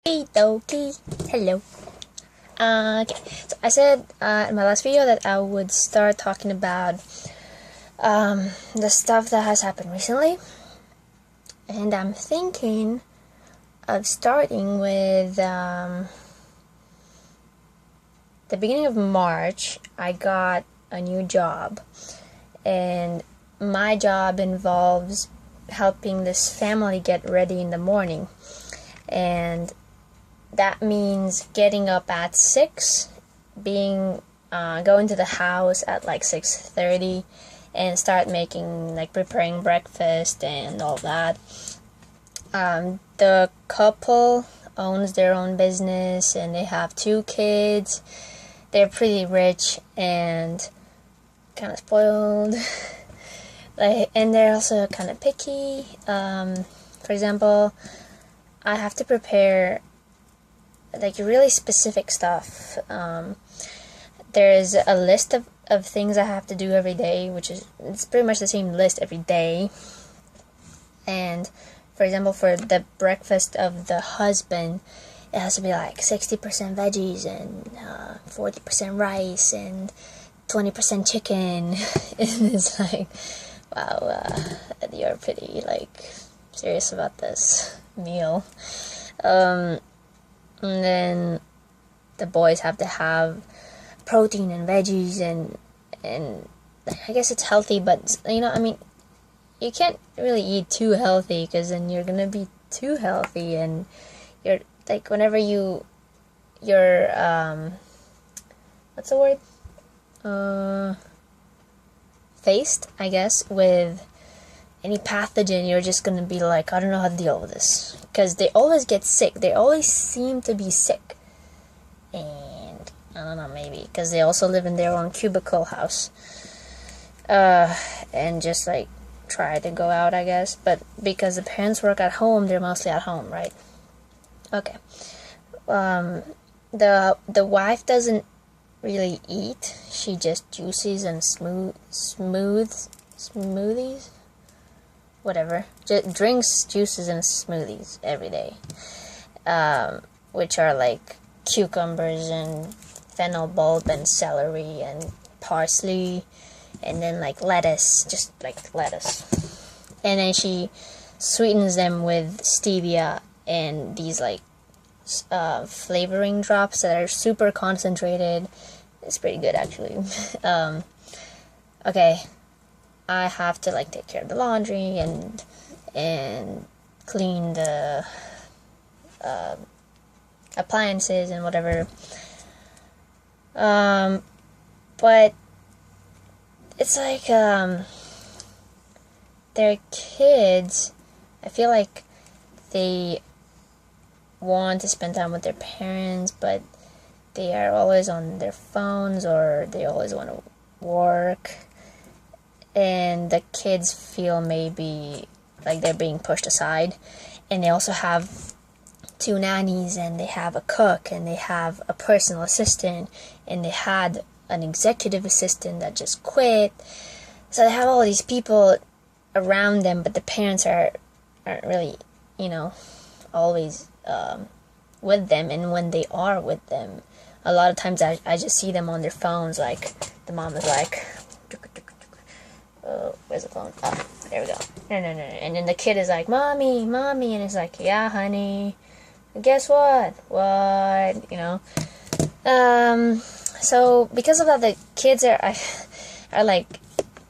Dokie. Hello. Okay, so I said in my last video that I would start talking about the stuff that has happened recently, and I'm thinking of starting with the beginning of March. I got a new job, and my job involves helping this family get ready in the morning, and that means getting up at 6, going to the house at like 6:30, and start preparing breakfast and all that. The couple owns their own business and they have 2 kids. They're pretty rich and kind of spoiled. And they're also kind of picky. For example, I have to prepare really specific stuff. There's a list of things I have to do every day, it's pretty much the same list every day. And for example, for the breakfast of the husband, it has to be like 60% veggies and 40% rice and 20% chicken. And it's like, wow, you're pretty serious about this meal. And then the boys have to have protein and veggies, and I guess it's healthy, but you can't really eat too healthy, because then you're gonna be too healthy, and you're whenever you're what's the word, faced, I guess, with any pathogen, you're just gonna be like, I don't know how to deal with this, because they always get sick. They always seem to be sick, and I don't know, maybe because they also live in their own cubicle house, and just try to go out, I guess. But because the parents work at home, they're mostly at home, right? Okay. The wife doesn't really eat. She just juices and smoothies, whatever. Just drinks juices and smoothies every day, which are cucumbers and fennel bulb and celery and parsley, and then lettuce, just lettuce. And then she sweetens them with stevia and these flavoring drops that are super concentrated. It's pretty good, actually. Okay, I have to take care of the laundry and clean the appliances and whatever. But it's they're kids. I feel like they want to spend time with their parents, but they are always on their phones, or they always want to work, and the kids feel maybe like they're being pushed aside. And they also have 2 nannies, and they have a cook, and they have a personal assistant, and they had an executive assistant that just quit. So they have all these people around them, but the parents aren't really, always with them. And when they are with them, a lot of times I just see them on their phones. The mom is where's the phone? Oh, there we go. No. And then the kid is like, mommy, and it's like, yeah, honey. Guess what? What? So because of that, the kids are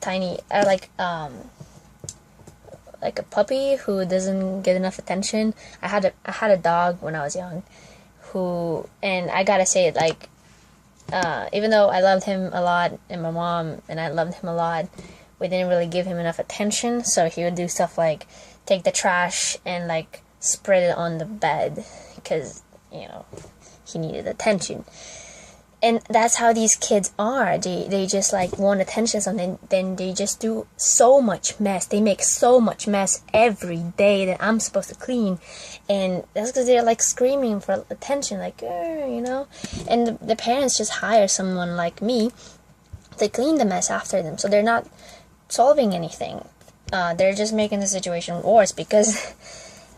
tiny, are like a puppy who doesn't get enough attention. I had a dog when I was young, and I gotta say it, even though I loved him a lot, and my mom and I loved him a lot, we didn't really give him enough attention. So he would do stuff like take the trash and spread it on the bed, because he needed attention. And that's how these kids are. They just want attention, so then they just do so much mess. They make so much mess every day that I'm supposed to clean, and that's because they're screaming for attention, and the parents just hire someone like me to clean the mess after them. So they're not solving anything. They're just making the situation worse, because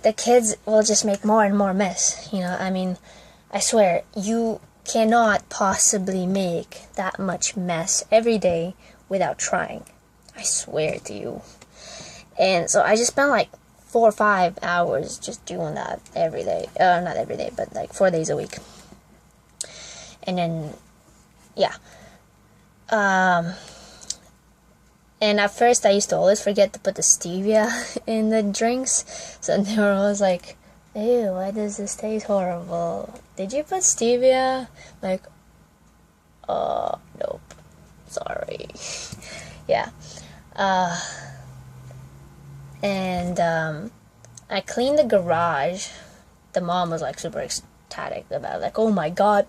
the kids will just make more and more mess. You know, I mean, I swear, you cannot possibly make that much mess every day without trying. I swear to you. And so I just spent like 4 or 5 hours just doing that every day. Not every day, but like 4 days a week. And then, yeah. And at first I used to always forget to put the stevia in the drinks. So they were always like, ew, why does this taste horrible? Did you put stevia? Like, nope. Sorry. Yeah. And I cleaned the garage. The mom was like super ecstatic about it. Like, oh my god,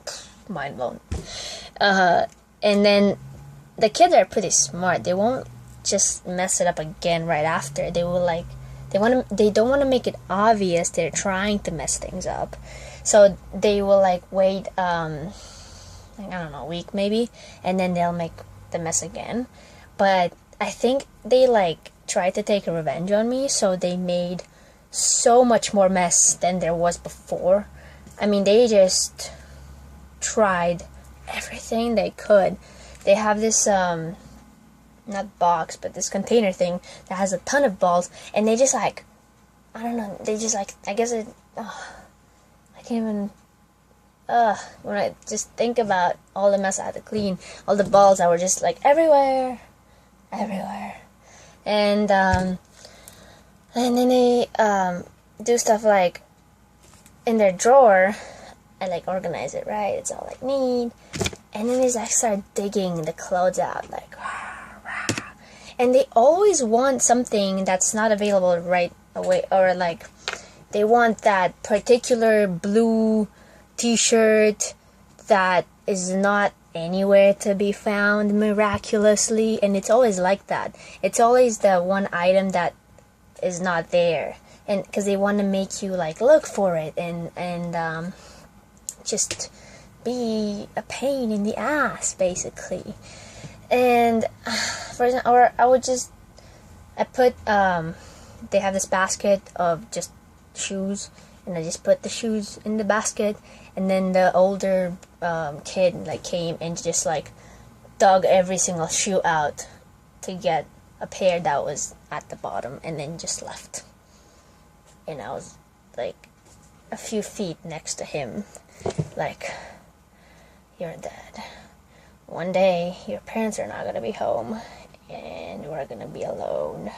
mind blown. And then the kids are pretty smart. They won't just mess it up again right after. They will like, they don't want to make it obvious they're trying to mess things up. So they will like wait, like, I don't know, a week maybe, and then they'll make the mess again. But I think they like tried to take a revenge on me, so they made so much more mess than there was before. I mean, they just tried everything they could. They have this not box, but this container thing that has a ton of balls, and they just like, I don't know, they just like, I guess it, I can't even, when I just think about all the mess I had to clean, all the balls that were just like everywhere. And then they do stuff like in their drawer. I like organize it, right? It's all like neat. And then they like start digging the clothes out, like, and they always want something that's not available right away, or like they want that particular blue t-shirt that is not anywhere to be found miraculously, and it's always like that. It's always the one item that is not there, and because they want to make you like look for it and just be a pain in the ass, basically. And for example, or I put they have this basket of just shoes, and I just put the shoes in the basket, and then the older kid like came and just like dug every single shoe out to get a pair that was at the bottom, and then just left. And I was like a few feet next to him, like, you're dead. One day your parents are not gonna be home and we're gonna be alone.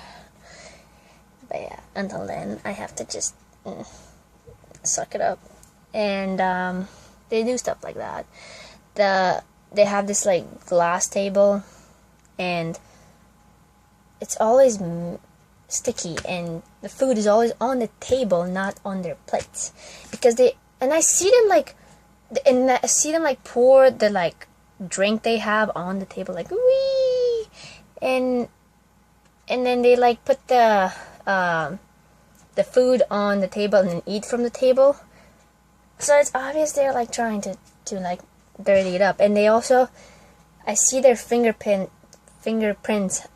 But yeah, until then I have to just suck it up. And they do stuff like that. They have this like glass table, and it's always sticky, and the food is always on the table, not on their plates, because I see them like pour the like drink they have on the table, like wee, and then they like put the food on the table and then eat from the table. So it's obvious they're like trying to like dirty it up. And they also, I see their fingerprints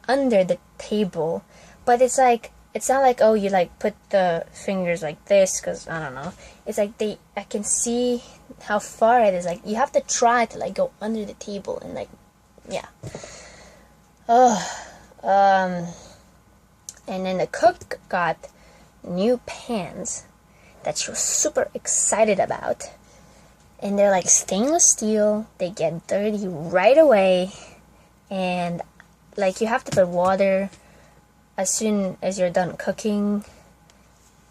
under the table, but it's like, it's not like, oh, you like put the fingers like this, because I don't know. It's like I can see how far it is. Like, you have to try to like go under the table and like, yeah. And then the cook got new pans that she was super excited about. And they're like stainless steel. They get dirty right away. And like, you have to put water as soon as you're done cooking.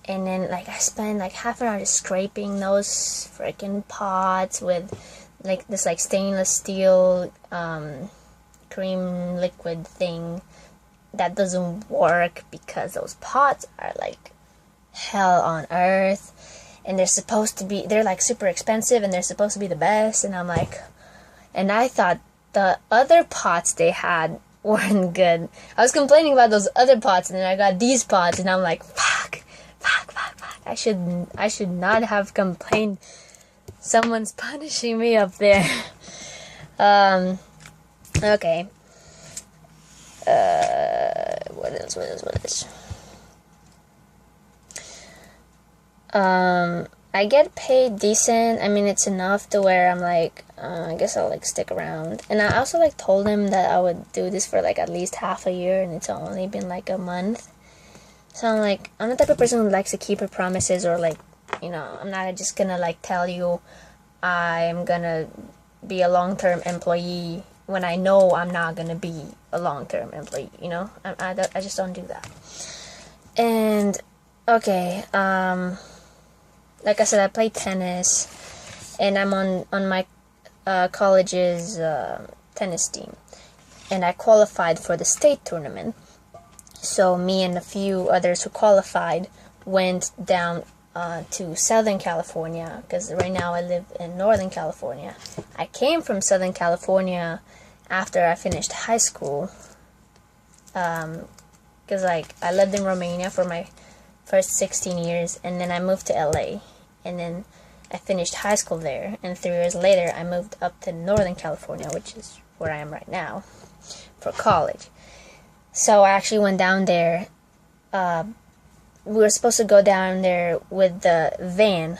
And then like I spent like half an hour just scraping those freaking pots with like this like stainless steel cream liquid thing that doesn't work, because those pots are like hell on earth, and they're like super expensive, and they're supposed to be the best. And I'm like, and I thought the other pots they had weren't good. I was complaining about those other pots, and then I got these pots, and I'm like, fuck. I should not have complained. Someone's punishing me up there. Okay. What else? I get paid decent. I mean, it's enough to where I'm like, I guess I'll like stick around. And I also like told him that I would do this for like at least half a year, and it's only been like a month. So I'm like, I'm the type of person who likes to keep her promises, or like, I'm not just gonna like tell you I'm gonna be a long-term employee when I know I'm not gonna be a long-term employee. I just don't do that. And okay, like I said, I play tennis, and I'm on my college's tennis team, and I qualified for the state tournament. So me and a few others who qualified went down to Southern California, because right now I live in Northern California. I came from Southern California after I finished high school, because like I lived in Romania for my first 16 years, and then I moved to LA, and then I finished high school there, and 3 years later I moved up to Northern California, which is where I am right now, for college. So I actually went down there. We were supposed to go down there with the van,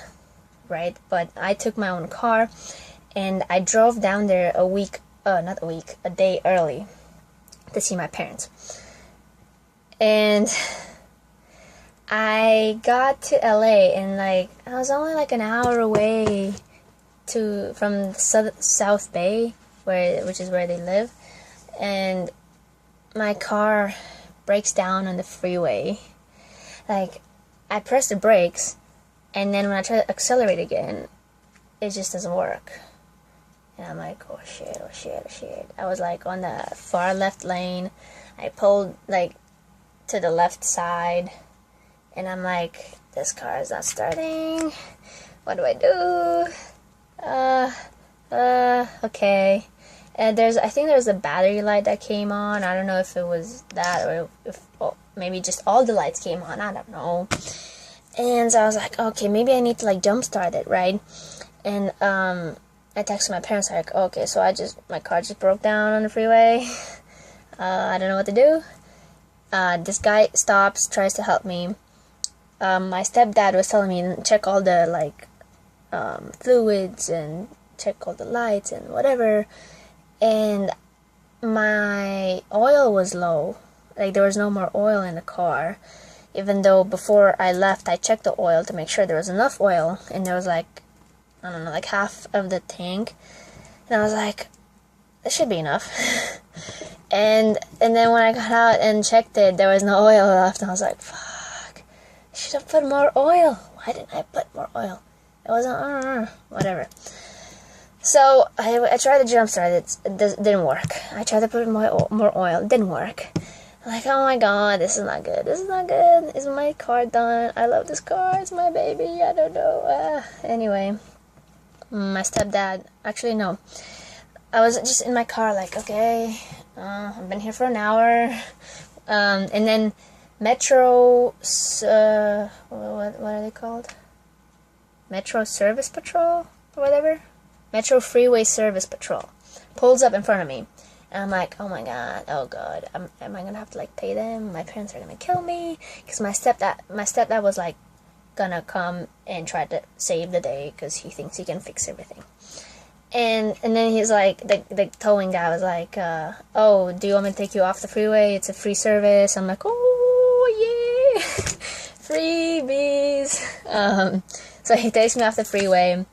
right? But I took my own car, and I drove down there a day early to see my parents. And I got to LA, and like I was only like an hour away from South Bay, which is where they live, and my car breaks down on the freeway. Like, I press the brakes, and then when I try to accelerate again, it just doesn't work. And I'm like, oh shit. I was like on the far left lane. I pulled like to the left side, and I'm like, this car is not starting. What do I do? Okay. And I think there was a battery light that came on. I don't know if it was that, or if maybe just all the lights came on. I don't know. And so I was like, okay, maybe I need to like jumpstart it, right? And I texted my parents like, okay, so my car just broke down on the freeway. I don't know what to do. This guy stops, tries to help me. My stepdad was telling me check all the like fluids and check all the lights and whatever. And my oil was low. Like, there was no more oil in the car. Even though before I left, I checked the oil to make sure there was enough oil. And there was like, I don't know, like half of the tank. And I was like, this should be enough. and then when I got out and checked it, there was no oil left. And I was like, fuck, I should have put more oil. Why didn't I put more oil? It wasn't, whatever. So I tried to jumpstart it. It didn't work. I tried to put more oil. It didn't work. I'm like, oh my god, this is not good. This is not good. Is my car done? I love this car. It's my baby. I don't know. Anyway, my stepdad. Actually, no. I was just in my car, like, okay, I've been here for an hour. And then Metro. What are they called? Metro Service Patrol or whatever. Metro Freeway Service Patrol pulls up in front of me, and I'm like, oh my god, oh god, am I gonna have to like pay them? My parents are gonna kill me, because my stepdad was like gonna come and try to save the day because he thinks he can fix everything. And then he's like, the towing guy was like, oh, do you want me to take you off the freeway? It's a free service. I'm like, oh yeah, freebies. So he takes me off the freeway,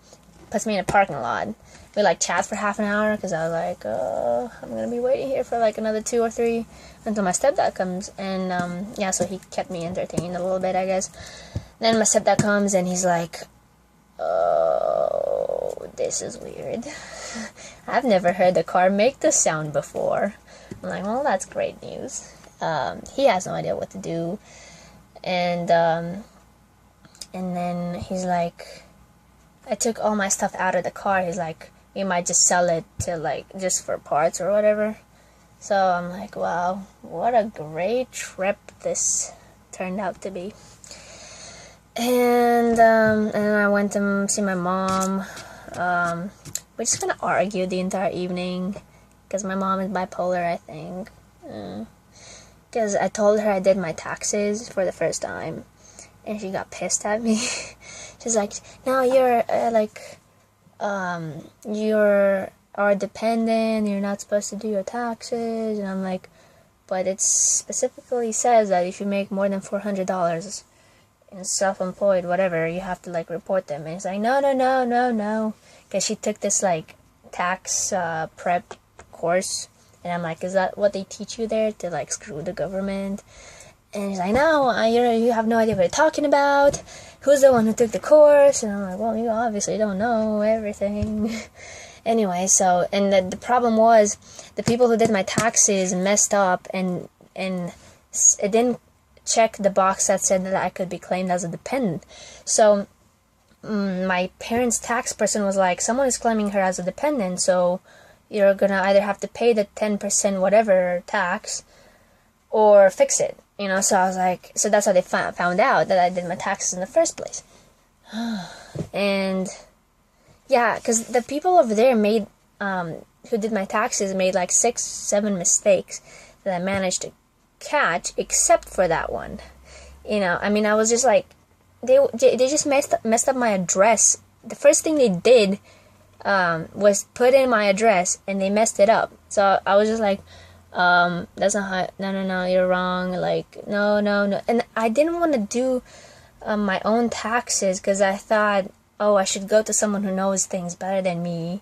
puts me in a parking lot. We like chat for half an hour because I was like, I'm gonna be waiting here for like another 2 or 3 until my stepdad comes. And yeah, so he kept me entertained a little bit, I guess. Then my stepdad comes and he's like, oh, this is weird. I've never heard the car make this sound before. I'm like, well, that's great news. He has no idea what to do. And then he's like, I took all my stuff out of the car. He's like, we might just sell it to like just for parts or whatever. So I'm like, wow, what a great trip this turned out to be. And then I went to see my mom. We just kind of argued the entire evening because my mom is bipolar, I think. Because I told her I did my taxes for the first time, and she got pissed at me. She's like, no, you're you're our dependent, you're not supposed to do your taxes. And I'm like, but it specifically says that if you make more than $400 in self-employed, whatever, you have to like report them. And it's like, no, because she took this like tax prep course, and I'm like, is that what they teach you there, to like screw the government? And he's like, no, you have no idea what you're talking about. Who's the one who took the course? And I'm like, well, you obviously don't know everything. Anyway, so, and the problem was, the people who did my taxes messed up, and it didn't check the box that said that I could be claimed as a dependent. So, my parents' tax person was like, someone is claiming her as a dependent, so you're gonna either have to pay the 10% whatever tax, or fix it. You know, so I was like, so that's how they found out that I did my taxes in the first place. And yeah, because the people over there made, who did my taxes, made like 6-7 mistakes that I managed to catch, except for that one. You know, I mean, I was just like, they just messed up my address. The first thing they did was put in my address, and they messed it up. So I was just like, that's not how, no, you're wrong, like, no, and I didn't want to do my own taxes, because I thought, oh, I should go to someone who knows things better than me,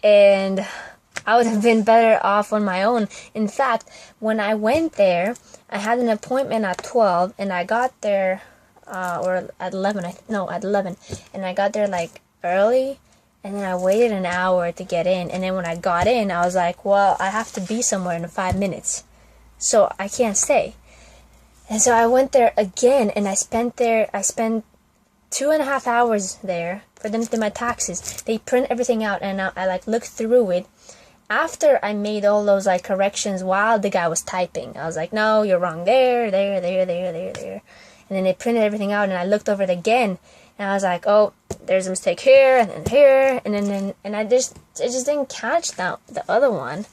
and I would have been better off on my own. In fact, when I went there, I had an appointment at 12, and I got there, or at 11, at 11, and I got there, like, early, and then I waited an hour to get in, and then when I got in, I was like, well, I have to be somewhere in 5 minutes, so I can't stay. And so I went there again, and I spent 2.5 hours there for them to do my taxes. They print everything out, and I like looked through it after I made all those like corrections while the guy was typing. I was like, no, you're wrong there. And then they printed everything out, and I looked over it again, and I was like, oh, there's a mistake here, and then here, and I just didn't catch the other one.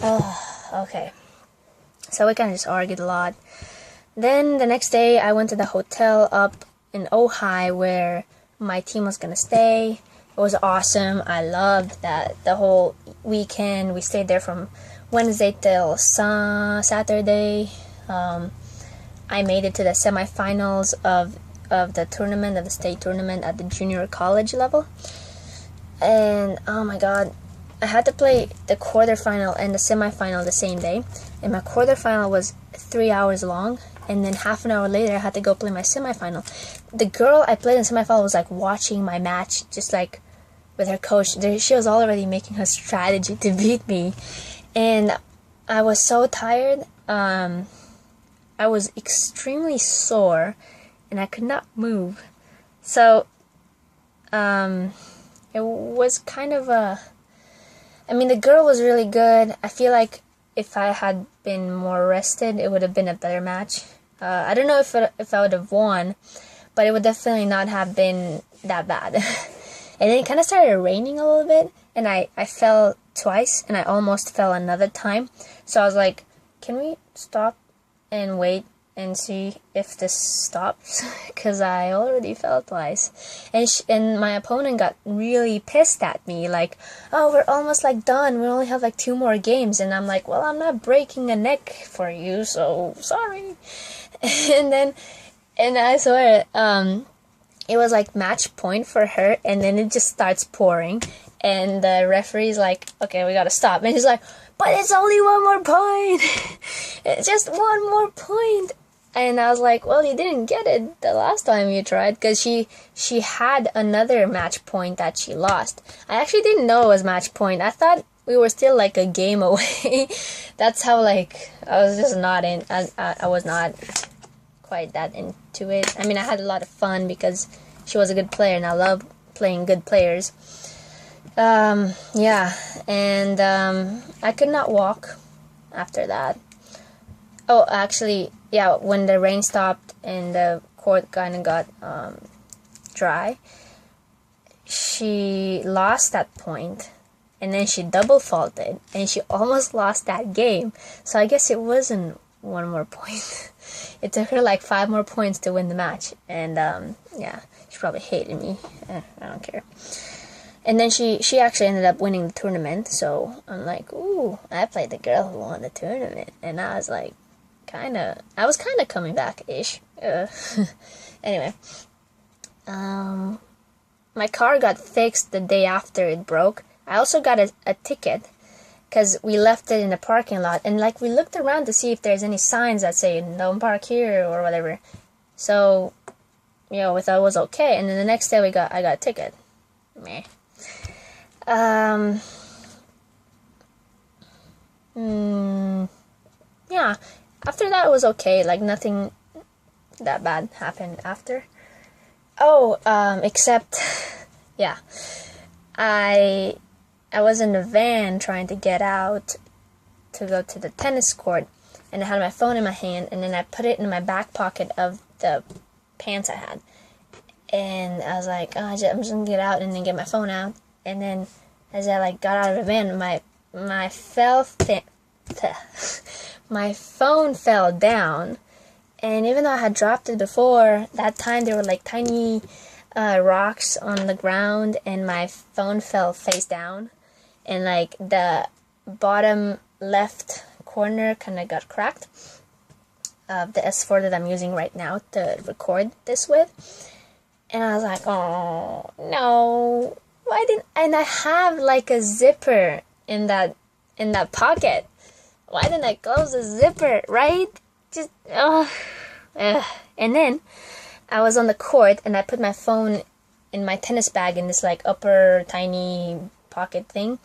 Oh, okay. So we kind of just argued a lot. Then the next day, I went to the hotel up in Ojai where my team was gonna stay. It was awesome. I loved that the whole weekend. We stayed there from Wednesday till Saturday. I made it to the semifinals of the tournament, of the state tournament at the junior college level. And oh my god, I had to play the quarterfinal and the semifinal the same day. And my quarterfinal was 3 hours long. And then half an hour later, I had to go play my semifinal. The girl I played in semifinal was like watching my match, just like with her coach. She was already making her strategy to beat me. And I was so tired. I was extremely sore, and I could not move. So, it was kind of I mean, the girl was really good. I feel like if I had been more rested, it would have been a better match. I don't know if I would have won, but it would definitely not have been that bad. And then it kind of started raining a little bit, and I fell twice, and I almost fell another time. So I was like, can we stop and wait and see if this stops? Because I already fell twice. And my opponent got really pissed at me, like, oh, we're almost like done, we only have like 2 more games. And I'm like, well, I'm not breaking a neck for you, so sorry. And I swear, it was like match point for her, and then it just starts pouring, and the referee's like, okay, we gotta stop. And he's like, but it's only 1 more point. It's just 1 more point. And I was like, well, you didn't get it the last time you tried, because she had another match point that she lost. I actually didn't know it was match point. I thought we were still like a game away. That's how, like, I was just not in, I was not quite that into it. I mean, I had a lot of fun because she was a good player, and I love playing good players. Yeah, and I could not walk after that. Oh, actually, yeah, when the rain stopped and the court kind of got dry, she lost that point, and then she double faulted, and she almost lost that game. So I guess it wasn't 1 more point. It took her like 5 more points to win the match, and yeah, she probably hated me. I don't care. And then she actually ended up winning the tournament, so I'm like, ooh, I played the girl who won the tournament, and I was like, I was kind of coming back-ish. Anyway, my car got fixed the day after it broke. I also got a ticket, because we left it in the parking lot, and like we looked around to see if there's any signs that say don't park here or whatever. So, you know, we thought it was okay, and then the next day I got a ticket. Meh. Yeah, after that it was okay, like nothing that bad happened after. Oh, except, yeah, I was in the van trying to get out to go to the tennis court, and I had my phone in my hand, and then I put it in my back pocket of the pants I had. And I was like, oh, I'm just gonna get out and then get my phone out. And then as I like got out of the van, my phone fell down. And even though I had dropped it before, that time there were like tiny rocks on the ground, and my phone fell face down. And like the bottom left corner kind of got cracked of the S4 that I'm using right now to record this with. And I was like, oh no, why didn't, and I have like a zipper in that pocket. Why didn't I close the zipper, right? Just, and then I was on the court, and I put my phone in my tennis bag in this like upper tiny pocket thing.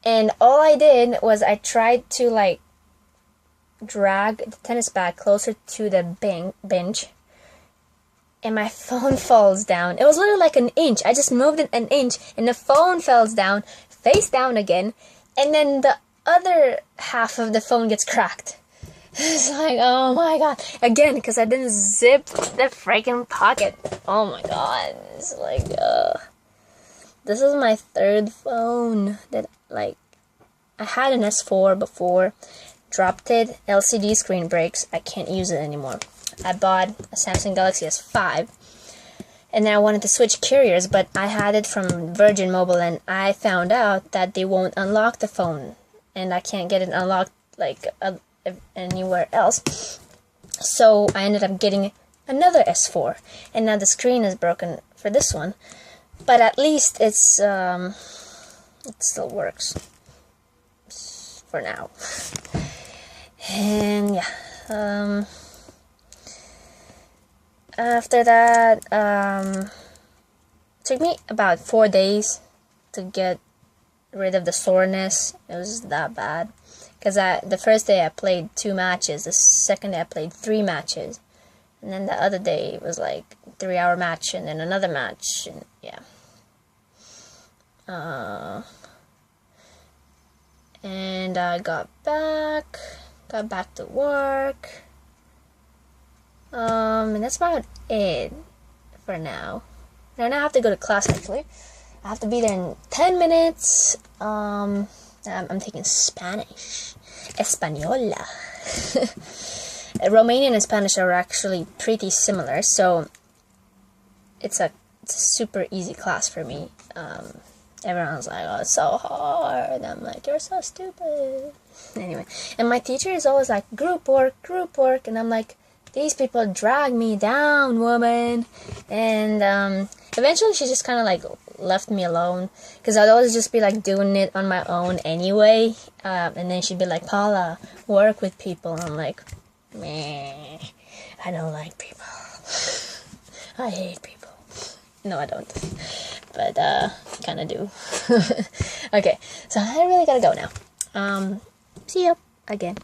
And all I did was I tried to like drag the tennis bag closer to the bench, and my phone falls down. It was literally like an inch. I just moved it an inch, and the phone falls down, face down again, and then the other half of the phone gets cracked. It's like, oh my god. Again, because I didn't zip the freaking pocket. Oh my god. It's like, this is my third phone that, like, I had an S4 before, dropped it, LCD screen breaks, I can't use it anymore. I bought a Samsung Galaxy S5, and then I wanted to switch carriers, but I had it from Virgin Mobile, and I found out that they won't unlock the phone, and I can't get it unlocked, like, anywhere else. So I ended up getting another S4, and now the screen is broken for this one, but at least it still works for now. And yeah, after that, it took me about 4 days to get rid of the soreness. It was that bad. Because the first day I played 2 matches, the second day I played 3 matches, and then the other day it was like a 3-hour match, and then another match, and yeah. And I got back to work, and that's about it for now. Then I have to go to class, actually. I have to be there in 10 minutes, I'm taking Spanish. Española. Romanian and Spanish are actually pretty similar, so it's a super easy class for me. Everyone's like, oh, it's so hard. I'm like, you're so stupid. Anyway, and my teacher is always like, group work, and I'm like, these people drag me down, woman. And eventually she just kind of like left me alone, because I'd always just be like doing it on my own anyway, and then she'd be like, Paula, work with people, and I'm like, meh, I don't like people. I hate people. No, I don't, but kind of do. Okay, so I really gotta go now. See you again.